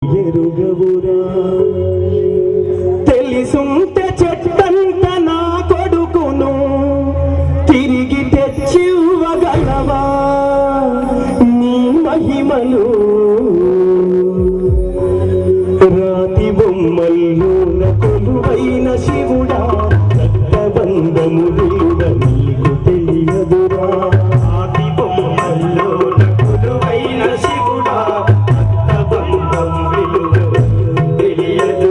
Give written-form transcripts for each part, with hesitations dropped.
ఎరుగవురా తెలిసుంటే చెట్టంత నా కొడుకును తిరిగి తెచ్చివ్వగలవా నీ మహిమలు రాతి బొమ్మల్లోన కొలువైన శివుడా రక్తబంధము వీడ నీకు తెలియదురా రాతి బొమ్మల్లోన కొలువైన శివుడా రక్తబంధం విలువ తెలియదు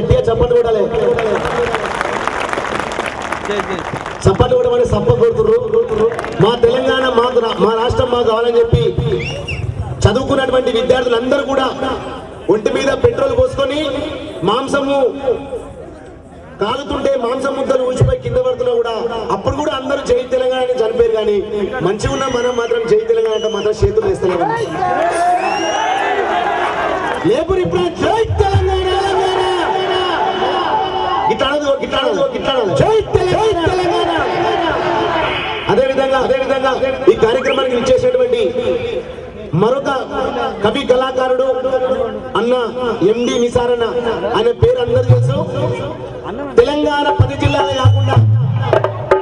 గట్టిగా చప్పట్లు కొట్టాలి. చప్పట్లు కూడా మరి సప్ప కొడుతుర్రు. మా తెలంగాణ మా రాష్ట్రం మాకు కావాలని చెప్పి చదువుకున్నటువంటి విద్యార్థులందరూ కూడా ఒంటి మీద పెట్రోల్ పోసుకొని మాంసము కాలుతుంటే మాంసం ముద్దలు ఊసిపోయి కింద పడుతున్నా కూడా అప్పుడు కూడా అందరూ జై తెలంగాణ అని చనిపోయారు. కానీ మంచిగా ఉన్న మనం మాత్రం జై తెలంగాణ అంటే మాత్రం చేతులు వేస్తలేము. లేబర్ ఇప్పుడు జై తెలంగాణ జై తెలంగాణ. అదేవిధంగా ఈ కార్యక్రమానికి ఇచ్చేసినటువంటి మరొక కవి కళాకారుడు అన్న ఎండి నిసారన్న, ఆయన పేరు అందరూ తెలుసు. తెలంగాణ 10 జిల్లాలే కాకుండా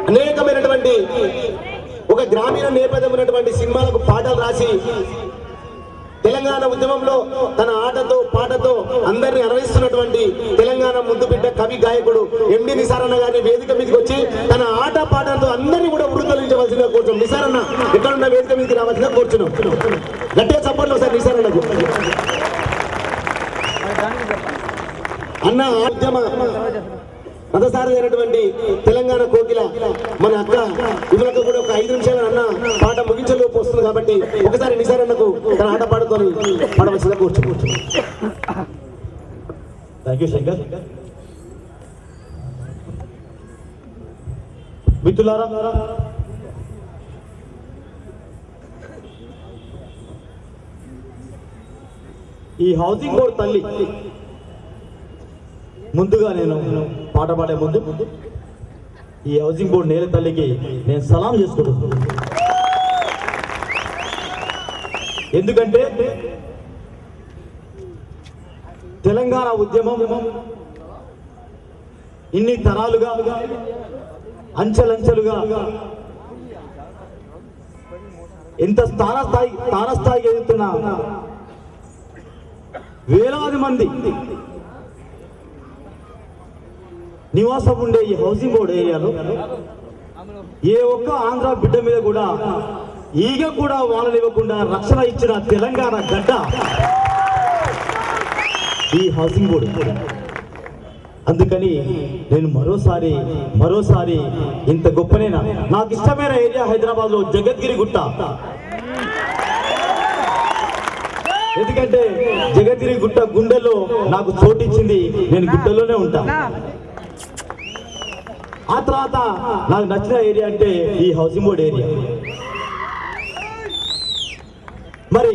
అనేకమైనటువంటి ఒక గ్రామీణ నేపథ్యం ఉన్నటువంటి సినిమాలకు పాటలు రాసి తెలంగాణ ఉద్యమంలో తన ఆటతో పాటతో అందరినీ అరవిస్తున్నటువంటి తెలంగాణ ముద్దుబిడ్డ కవి గాయకుడు ఎండి నిసారన్న గారిని వేదిక మీదకి వచ్చి తన ఆట పాటలతో అందరినీ కూడా ఉరుకలించవలసిందిగా కూర్చున్నాం. నిసారన్న ఎక్కడున్న వేదిక మీదకి రావాల్సిందిగా కూర్చున్నాం. గట్టిగా చప్పట్లు సార్ నిసారన్నకు. అన్న ఉద్యమ రథసారి అయినటువంటి తెలంగాణ కోకిల మన అక్క ఇవరకు కూడా ఒక 5 నిమిషాలు అన్న పాట ముగించలోపు వస్తుంది కాబట్టి ఒకసారి నిసారన్నకు తన ఆట పాడుకొని పాడవలసిందిగా కూర్చోవచ్చు. Thank you Shankar. మిత్రులారా, ఈ హౌసింగ్ బోర్డు తల్లి ముందుగా నేను పాట పాడే ముందు ఈ హౌసింగ్ బోర్డు నేల తల్లికి నేను సలాం చేసుకుంటున్నాను. ఎందుకంటే తెలంగాణ ఉద్యమం ఇన్ని తరాలుగా అంచెలంచెలుగా ఎంత తారస్థాయికి ఎదుగుతున్న వేలాది మంది నివాసం ఉండే ఈ హౌసింగ్ బోర్డు ఏరియాలో ఏ ఒక్క ఆంధ్ర బిడ్డ మీద కూడా ఈగ కూడా వాళ్ళనివ్వకుండా రక్షణ ఇచ్చిన తెలంగాణ గడ్డ ఈ హౌసింగ్ బోర్డు. అందుకని నేను మరోసారి ఇంత గొప్పనైనా నాకు ఇష్టమైన ఏరియా హైదరాబాద్ లో జగద్గిరి గుట్ట. ఎందుకంటే జగద్గిరి గుట్ట గుండెల్లో నాకు చోటిచ్చింది, నేను గుట్టలోనే ఉంటా. ఆ తర్వాత నాకు నచ్చిన ఏరియా అంటే ఈ హౌసింగ్ బోర్డ్ ఏరియా. మరి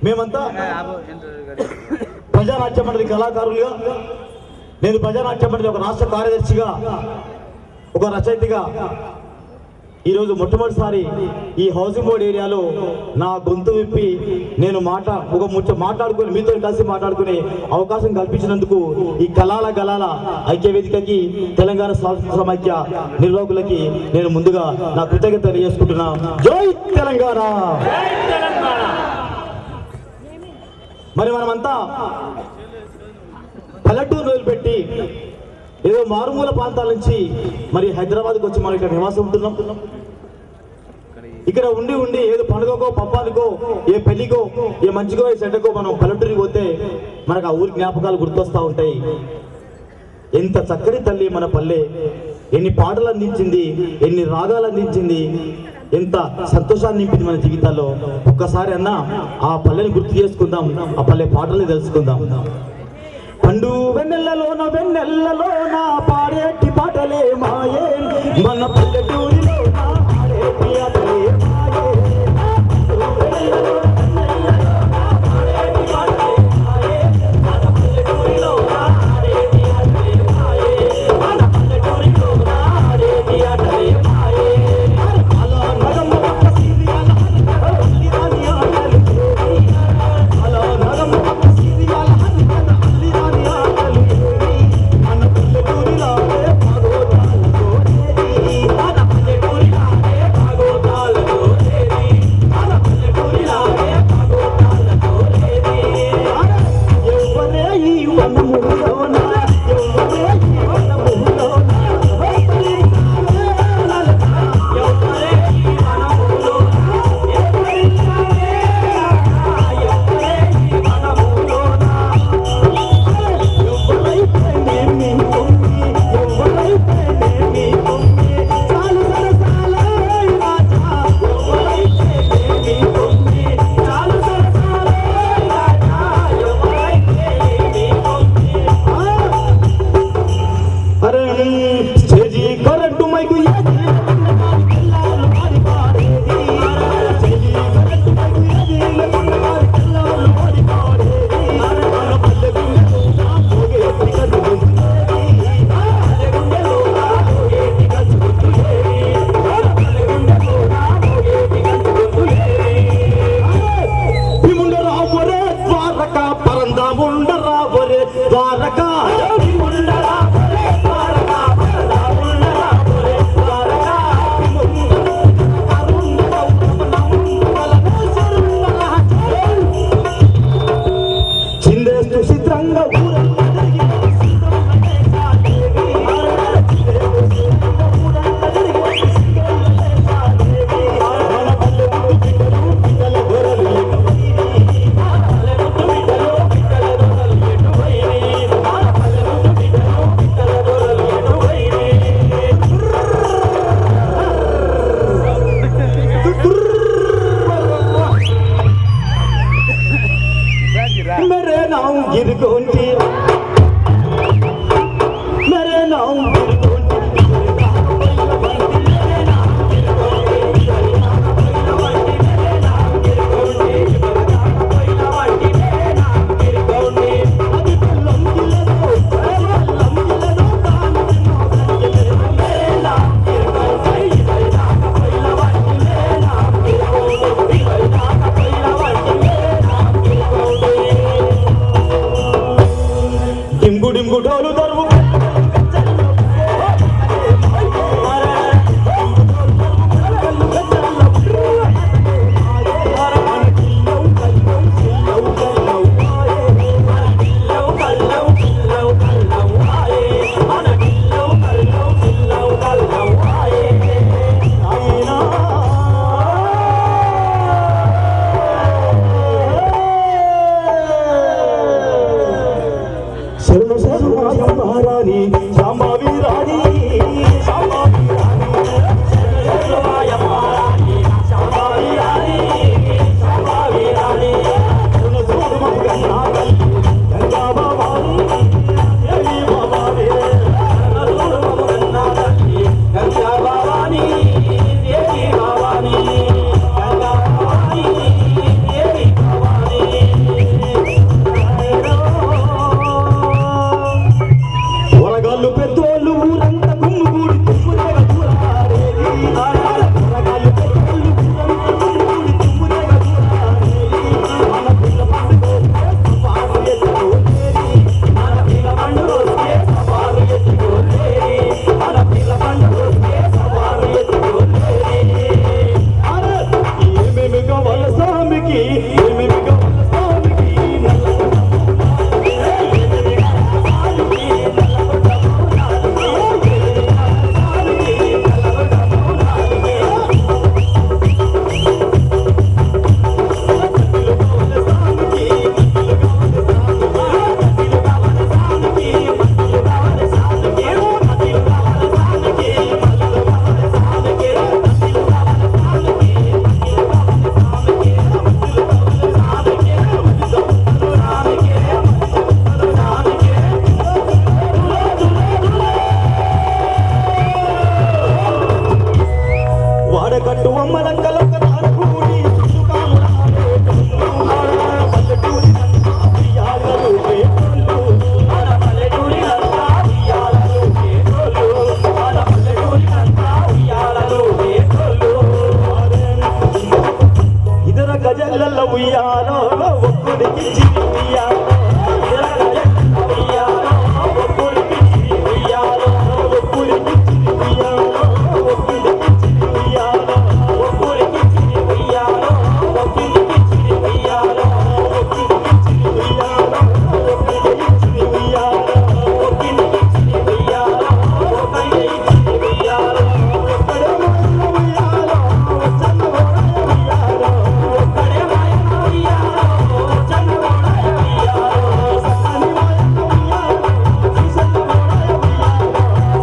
మేమంతా ప్రజానాట్య మండలి కళాకారులుగా, నేను ప్రజానాట్య మండలి ఒక రాష్ట్ర కార్యదర్శిగా, ఒక రచయితగా ఈరోజు మొట్టమొదటిసారి ఈ హౌసింగ్ బోర్డ్ ఏరియాలో నా గొంతు విప్పి నేను మాట్లాడుకుని మీతో కలిసి మాట్లాడుకునే అవకాశం కల్పించినందుకు ఈ గలాల ఐక్య వేదికకి, తెలంగాణ సమైక్య నిర్వాహకులకి నేను ముందుగా నా కృతజ్ఞత తెలియజేసుకుంటున్నా. జై తెలంగాణ. మరి మనమంతా పల్లెటూరు వదిలిపెట్టి ఏదో మారుమూల ప్రాంతాల నుంచి మరి హైదరాబాద్కి వచ్చి మనం ఇక్కడ నివాసం ఉంటున్నాం. ఇక్కడ ఉండి ఏదో పండుగకో పబ్బానికో ఏ పెళ్లికో ఏ మంచికో ఏ చెడ్డకో మనం పల్లెటూరికి పోతే మనకు ఆ ఊరి జ్ఞాపకాలు గుర్తొస్తూ ఉంటాయి. ఎంత చక్కని తల్లి మన పల్లె, ఎన్ని పాటలు అందించింది, ఎన్ని రాగాలు అందించింది, ఎంత సంతోషాన్ని నింపింది మన జీవితాల్లో. ఒక్కసారి అన్నా ఆ పల్లెని గుర్తు చేసుకుందాం, ఆ పల్లె పాటల్ని తెలుసుకుందాం. పండు వెన్నెల్లలోన పాడేటి పాటలే మాయే, మన పల్లెటూరిలో పాడేటి ఆటలే కట్టు అమ్మలంకలో కథాలు కూడి సుఖామురాలే పల్లెటూరి ఉయ్యాలలు వేటోళ్ళు మన పల్లెటూరి ఉయ్యాలలు వేటోళ్ళు మన పల్లెటూరి ఉయ్యాలలు వేటోళ్ళు ఇదర గజల్ల ఉయ్యాలో ఒక్కడికి చిరి ఉయ్యాలో ఇదర గజల్ల ఉయ్యాలో ఒక్కడికి చిరి ఉయ్యాలో ఒక్కడికి చిరి ఉయ్యాలో ఒక్కడికి చిరి ఉయ్యాలో ఒక్కడికి చిరి ఉయ్యాలో ఒక్కడికి చిరి ఉయ్యాలో ఒక్కడికి చిరి ఉయ్యాలో ఒక్కడికి చిరి ఉయ్యాలో ఒక్కడికి చిరి ఉయ్యాలో ఒక్కడికి చిరి ఉయ్యాలో ఒక్కడే మాయన ఉయ్యాలో చన్నబోయ ఉయ్యాలో ఒక్కడే మాయన ఉయ్యాలో చన్నబోయ ఉయ్యాలో సక్కని మాయన ఉయ్యాలో చూసన్నబోయ ఉయ్యాలో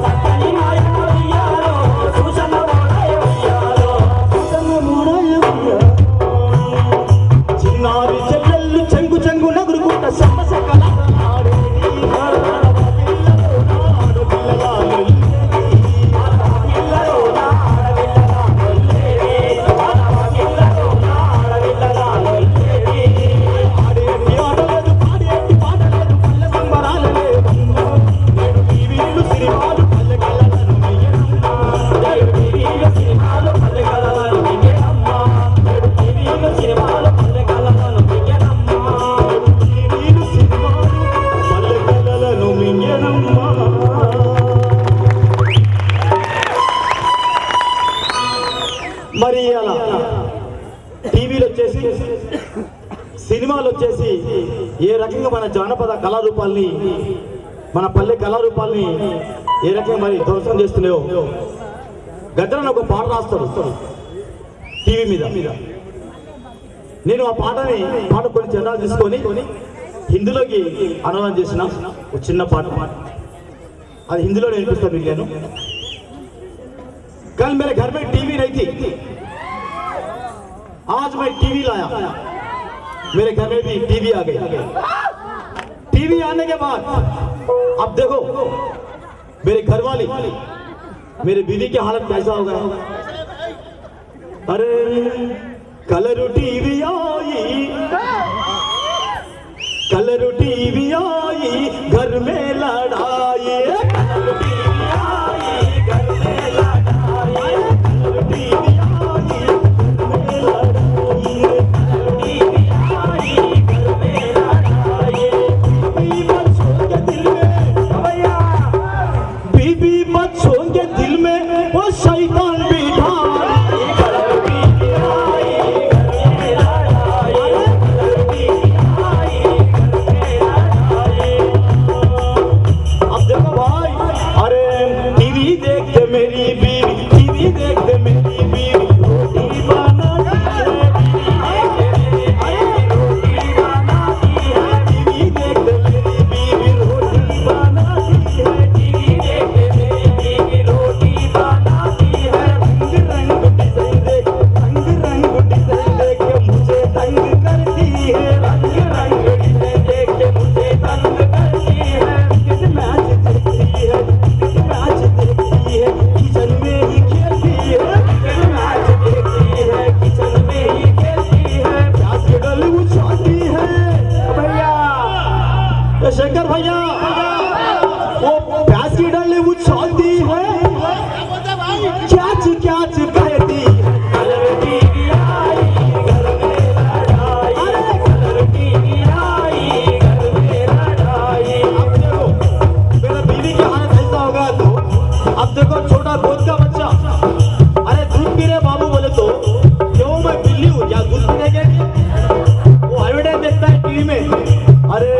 సక్కని మాయన ఉయ్యాలో చూసన్నబోయ ఉయ్యాలో చూసన్నబోయ ఉయ్యాలో చిన్నారి చెల్లెళ్ళు చెంగు చెంగు నగురుకుంట సమ్మసకలాడేది మరి అలా టీవీలు వచ్చేసి సినిమాలు వచ్చేసి ఏ రకంగా మన జానపద కళారూపాల్ని మన పల్లె కళారూపాల్ని ఏ రకంగా మరి ధ్వంసం చేస్తున్నాయో గద్దరని ఒక పాట రాస్తాడు టీవీ మీద. నేను ఆ పాట కొన్ని చందాలు తీసుకొని హిందీలోకి అనువాదం చేసిన ఒక చిన్న పాట అది హిందీలో వినిపిస్తాను నేను. कल मेरे घर में टीवी नहीं थी, आज मैं टीवी लाया, मेरे घर में भी टीवी आ गई. टीवी आने के बाद अब देखो मेरे घर वाली मेरे बीवी की हालत कैसा हो गया. अरे कलर टीवी आई, कलर टीवी आई, घर में लड़ाई. कलर टीवी आई, घर में लड़ाई. कलर टीवी आई, घर में लड़ाई. कलर टीवी आई, घर में लड़ाई. बीबी बच्चों के दिल में भैया, बीबी बच्चों के दिल में वो शैतान बैठा. कलर टीवी आई, घर में लड़ाई. कलर टीवी आई, घर में लड़ाई. अब देखो भाई, अरे टीवी देखते मेरी बीवी, टीवी देखते मेरी बीवी रोटी बनाती है. रोटी बनाती है. टीवी देखते मेरी बीवी रोटी बनाती है. टीवी देखते मेरी बीवी रोटी बनाती है. रंग रंग डिजाइन देख, रंग रंग डिजाइन देख के मुझे तंग करती है. रंग रंग डिजाइन देख के मुझे तंग करती है. किस मैच देखती है, किस मैच देखती है, किचन में ही खेलती है. किस मैच देखती है, किचन में ही खेलती है. प्यास के डली उछालती है भैया, ये शंकर भैया, वो प्यास की डली उछालती है. क्याच क्याच कहती है. कलर टीवी आई, घर में लड़ाई. कलर टीवी आई, घर में लड़ाई. अब देखो मेरा बीवी की हालत ऐसा होगा तो अब देखो छोटा गोद का बच्चा, अरे दूध पी रहे बाबू बोले तो क्यों मैं बिल्ली हूँ क्या दूध पीने के लिए. वो एडवर्टाइज देखता है टीवी में, अरे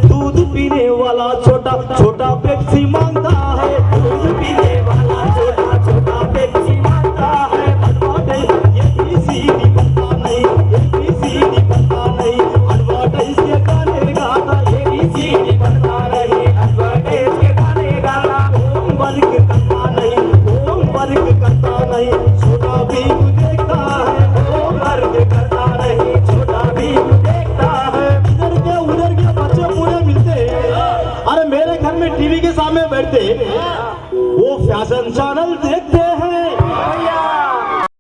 दूध पीने वाला छोटा छोटा पेप्सी मांगता है. दूध पीने वाला छोटा छोटा पेप्सी मांगता है. एडवर्टाइज ABCD पता नहीं, ABCD पता नहीं, एडवर्टाइज के गाने गाता. ABCD पता नहीं, एडवर्टाइज के गाने गाता. होमवर्क करता नहीं, होमवर्क करता नहीं, छोटा भीम देखता है. होमवर्क करता नहीं, छोटा भीम देखता है. उधर के बच्चे पूरे मिलते हैं. अरे मेरे घर में टीवी के सामने बैठते वो फैशन चैनल